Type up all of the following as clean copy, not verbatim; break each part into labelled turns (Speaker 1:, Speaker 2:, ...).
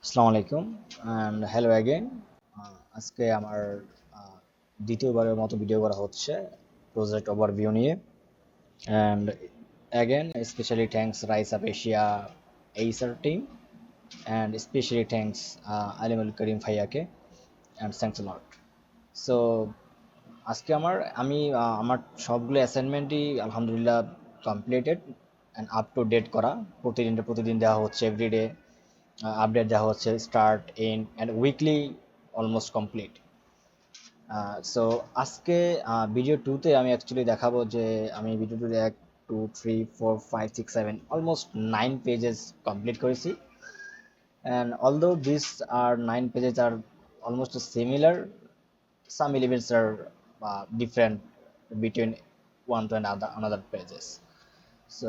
Speaker 1: আসসালামু আলাইকুম and hello again. আজকে আমার দ্বিতীয়বারের মতো ভিডিও করা হচ্ছে প্রজেক্ট ওভারভিউ নিয়ে। And again specially thanks rise up Asia এইসার team, and specially thanks Alimul Karim ভাইয়াকে, and thanks a lot. So আজকে আমার সবগুলো অ্যাসাইনমেন্টই আলহামদুলিল্লাহ completed and up to date করা। প্রতিদিন দেওয়া হচ্ছে, এভরিডে আপডেট দেওয়া হচ্ছে, start end and weekly almost complete. So আজকে ভিডিও টুতে আমি অ্যাকচুয়ালি দেখাবো যে আমি ভিডিও টুতে 1 2 3 4 5 6 7 অলমোস্ট 9 পেজেস কমপ্লিট করেছি। And although this are 9 pages are almost similar, some elements are different between one to another pages. So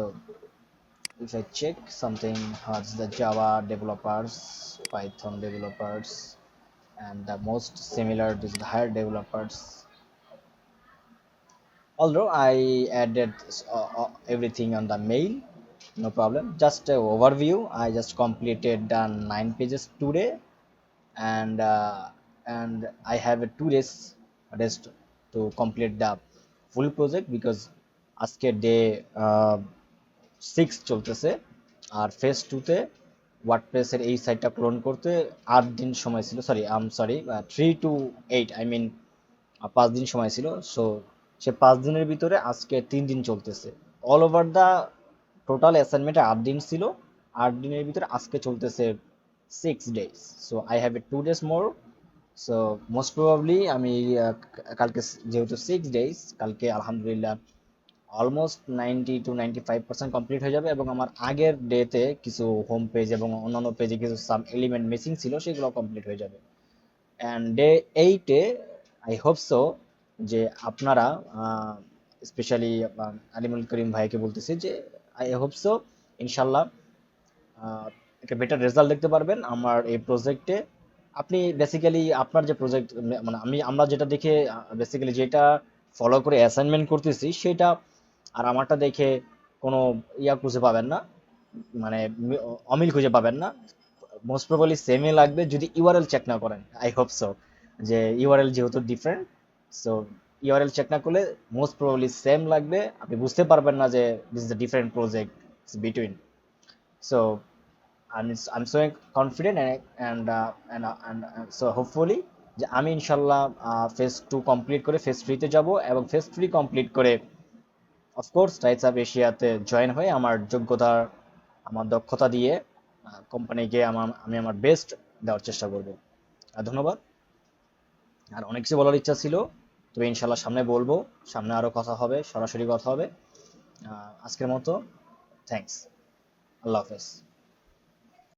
Speaker 1: if I check something, what's the Java developers, Python developers, and the most similar is the higher developers. Although I added everything on the mail, no problem. Just a overview. I just completed 9 pages today, and I have a 2 days rest to complete the full project because আজকে day 6 চলতেছে। আর phase 2 তে ওয়ার্ডপ্রেসের এই সাইটটা clone করতে 8 দিন সময় ছিল, sorry 3 to 8, I mean 5 দিন সময় ছিল। সো সে 5 দিনের ভিতরে আজকে 3 দিন চলতেছে। অল ওভার দ্য টোটাল অ্যাসাইনমেন্টে 8 দিন ছিল, 8 দিনের ভিতরে আজকে চলতেছে 6 days। So I have a 2 days more. So most probably আমি কালকে, যেহেতু 6 days, কালকে আলহামদুলিল্লাহ অলমোস্ট 90 to 95% কমপ্লিট হয়ে যাবে এবং আমার আগের ডেতে কিছু হোম পেজ এবং অন্যান্য পেজে কিছু সাম এলিমেন্ট মিসিং ছিল, সেগুলো কমপ্লিট হয়ে যাবে। অ্যান্ড ডে 8-এ আই হোপ সো যে আপনারা, স্পেশালি আলিমুল করিম ভাইকে বলতেছি যে আই হোপ সো ইনশাল্লাহ একটা বেটার রেজাল্ট দেখতে পারবেন আমার এই প্রজেক্টে। আপনি বেসিক্যালি আপনার যে প্রজেক্ট, মানে আমরা যেটা দেখে বেসিক্যালি যেটা ফলো করে অ্যাসাইনমেন্ট করতেছি সেটা আর আমারটা দেখে কোনো খুঁজে পাবেন না, মানে অমিল খুঁজে পাবেন না। মোস্ট প্রবাবলি সেমই লাগবে যদি ইউআরএল চেক না করেন। আই হোপ সো যে ইউআরএল যেহেতু ডিফারেন্ট, সো ইউআরএল চেক না করলে মোস্ট প্রবাবলি সেম লাগবে, আপনি বুঝতে পারবেন না যে this is a different project between. So I'm so confident, and so hopefully যে আমি ইনশাল্লাহ ফেজ 2 কমপ্লিট করে ফেজ 3-তে যাব এবং ফেজ 3 কমপ্লিট করে অফকোর্স রাইটস অফ এশিয়াতে জয়েন হয়ে আমার যোগ্যতা, আমার দক্ষতা দিয়ে কোম্পানিকে আমি আমার বেস্ট দেওয়ার চেষ্টা করব। ধন্যবাদ। আর অনেক কিছু বলার ইচ্ছা ছিল, তবে ইনশাল্লাহ সামনে বলবো, সামনে আরো কথা হবে, সরাসরি কথা হবে। আজকের মতো থ্যাঙ্কস, আল্লাহ হাফেজ।